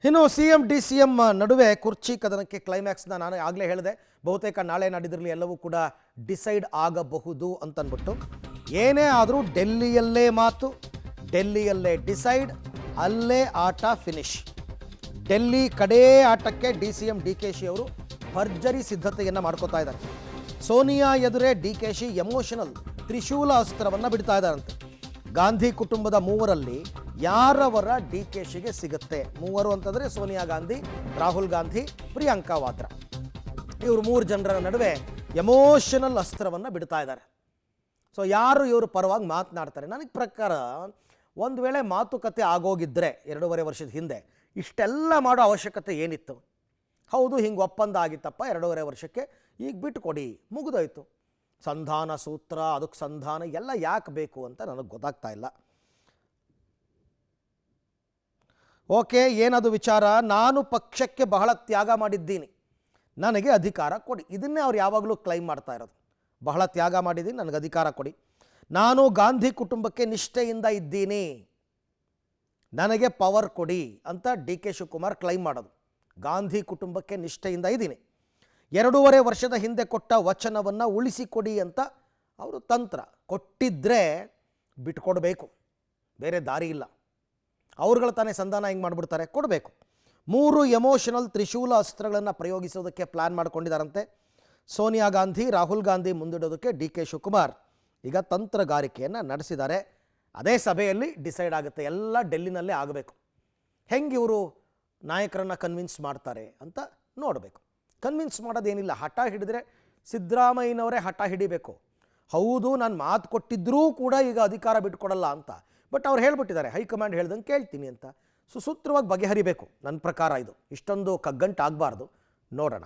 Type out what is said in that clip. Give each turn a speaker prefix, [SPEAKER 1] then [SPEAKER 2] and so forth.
[SPEAKER 1] ಇನ್ನು CM DCM ನಡುವೆ ಕುರ್ಚಿ ಕದನಕ್ಕೆ ಕ್ಲೈಮ್ಯಾಕ್ಸ್ನ ನಾನು ಆಗಲೇ ಹೇಳಿದೆ. ಬಹುತೇಕ ನಾಳೆ ನಾಡಿದ್ರಲ್ಲಿ ಎಲ್ಲವೂ ಕೂಡ ಡಿಸೈಡ್ ಆಗಬಹುದು ಅಂತಂದ್ಬಿಟ್ಟು, ಏನೇ ಆದರೂ ಡೆಲ್ಲಿಯಲ್ಲೇ ಮಾತು, ಡೆಲ್ಲಿಯಲ್ಲೇ ಡಿಸೈಡ್, ಅಲ್ಲೇ ಆಟ ಫಿನಿಶ್. ಡೆಲ್ಲಿ ಕಡೇ ಆಟಕ್ಕೆ ಡಿಸಿಎಂ ಡಿಕೆಶಿ ಅವರು ಭರ್ಜರಿ ಸಿದ್ಧತೆಯನ್ನು ಮಾಡ್ಕೋತಾ ಇದ್ದಾರೆ. ಸೋನಿಯಾ ಎದುರೇ ಡಿಕೆಶಿ ಎಮೋಷನಲ್ ತ್ರಿಶೂಲ ಅಸ್ತ್ರವನ್ನು ಬಿಡ್ತಾ ಇದ್ದಾರಂತೆ. ಗಾಂಧಿ ಕುಟುಂಬದ ಮೂವರಲ್ಲಿ ಯಾರವರ ಡಿಕೆಶಿಗೆ ಸಿಗುತ್ತೆ? ಮೂವರು ಅಂತಂದರೆ ಸೋನಿಯಾ ಗಾಂಧಿ, ರಾಹುಲ್ ಗಾಂಧಿ, ಪ್ರಿಯಾಂಕಾ ವಾದ್ರಾ. ಇವರು ಮೂರು ಜನರ ನಡುವೆ ಎಮೋಷನಲ್ ಅಸ್ತ್ರವನ್ನು ಬಿಡ್ತಾ ಇದ್ದಾರೆ. ಸೊ ಯಾರು ಇವರು ಪರವಾಗಿ ಮಾತನಾಡ್ತಾರೆ? ನನಗೆ ಪ್ರಕಾರ ಒಂದು ವೇಳೆ ಮಾತುಕತೆ ಆಗೋಗಿದ್ದರೆ 2.5 ವರ್ಷದ ಹಿಂದೆ ಇಷ್ಟೆಲ್ಲ ಮಾಡೋ ಅವಶ್ಯಕತೆ ಏನಿತ್ತು? ಹೌದು, ಹಿಂಗೆ ಒಪ್ಪಂದ ಆಗಿತ್ತಪ್ಪ 2.5 ವರ್ಷಕ್ಕೆ, ಈಗ ಬಿಟ್ಟುಕೊಡಿ, ಮುಗಿದೋಯ್ತು. ಸಂಧಾನ ಸೂತ್ರ, ಅದಕ್ಕೆ ಸಂಧಾನ ಎಲ್ಲ ಯಾಕೆ ಬೇಕು ಅಂತ ನನಗೆ ಗೊತ್ತಾಗ್ತಾ ಇಲ್ಲ. ಓಕೆ, ಏನದು ವಿಚಾರ? ನಾನು ಪಕ್ಷಕ್ಕೆ ಬಹಳ ತ್ಯಾಗ ಮಾಡಿದ್ದೀನಿ, ನನಗೆ ಅಧಿಕಾರ ಕೊಡಿ. ಇದನ್ನೇ ಅವ್ರು ಯಾವಾಗಲೂ ಕ್ಲೈಮ್ ಮಾಡ್ತಾ ಇರೋದು. ಬಹಳ ತ್ಯಾಗ ಮಾಡಿದ್ದೀನಿ, ನನಗೆ ಅಧಿಕಾರ ಕೊಡಿ. ನಾನು ಗಾಂಧಿ ಕುಟುಂಬಕ್ಕೆ ನಿಷ್ಠೆಯಿಂದ ಇದ್ದೀನಿ, ನನಗೆ ಪವರ್ ಕೊಡಿ ಅಂತ ಡಿ ಕೆ ಶಿವಕುಮಾರ್ ಕ್ಲೈಮ್ ಮಾಡೋದು. ಗಾಂಧಿ ಕುಟುಂಬಕ್ಕೆ ನಿಷ್ಠೆಯಿಂದ ಇದ್ದೀನಿ, 2.5 ವರ್ಷದ ಹಿಂದೆ ಕೊಟ್ಟ ವಚನವನ್ನು ಉಳಿಸಿಕೊಡಿ ಅಂತ ಅವರು ತಂತ್ರ. ಕೊಟ್ಟಿದ್ದರೆ ಬಿಟ್ಕೊಡ್ಬೇಕು, ಬೇರೆ ದಾರಿ ಇಲ್ಲ. ಅವ್ರುಗಳು ತಾನೇ ಸಂಧಾನ ಹಿಂಗೆ ಮಾಡಿಬಿಡ್ತಾರೆ, ಕೊಡಬೇಕು. 3 ಎಮೋಷನಲ್ ತ್ರಿಶೂಲ ಅಸ್ತ್ರಗಳನ್ನು ಪ್ರಯೋಗಿಸೋದಕ್ಕೆ ಪ್ಲ್ಯಾನ್ ಮಾಡ್ಕೊಂಡಿದ್ದಾರಂತೆ. ಸೋನಿಯಾ ಗಾಂಧಿ, ರಾಹುಲ್ ಗಾಂಧಿ ಮುಂದಿಡೋದಕ್ಕೆ ಡಿ ಕೆ ಶಿವಕುಮಾರ್ ಈಗ ತಂತ್ರಗಾರಿಕೆಯನ್ನು ನಡೆಸಿದ್ದಾರೆ. ಅದೇ ಸಭೆಯಲ್ಲಿ ಡಿಸೈಡ್ ಆಗುತ್ತೆ, ಎಲ್ಲ ಡೆಲ್ಲಿನಲ್ಲೇ ಆಗಬೇಕು. ಹೆಂಗೆ ಇವರು ನಾಯಕರನ್ನು ಕನ್ವಿನ್ಸ್ ಮಾಡ್ತಾರೆ ಅಂತ ನೋಡಬೇಕು. ಕನ್ವಿನ್ಸ್ ಮಾಡೋದೇನಿಲ್ಲ, ಹಠ ಹಿಡಿದ್ರೆ ಸಿದ್ದರಾಮಯ್ಯನವರೇ ಹಠ ಹಿಡಿಬೇಕು. ಹೌದು, ನಾನು ಮಾತು ಕೊಟ್ಟಿದ್ದರೂ ಕೂಡ ಈಗ ಅಧಿಕಾರ ಬಿಟ್ಕೊಡಲ್ಲ ಅಂತ, ಬಟ್ ಅವ್ರು ಹೇಳ್ಬಿಟ್ಟಿದ್ದಾರೆ, ಹೈಕಮಾಂಡ್ ಹೇಳ್ದಂಗೆ ಕೇಳ್ತೀನಿ ಅಂತ. ಸುಸೂತ್ರವಾಗಿ ಬಗೆಹರಿಬೇಕು. ನನ್ನ ಪ್ರಕಾರ ಇದು ಇಷ್ಟೊಂದು ಕಗ್ಗಂಟಾಗಬಾರ್ದು. ನೋಡೋಣ.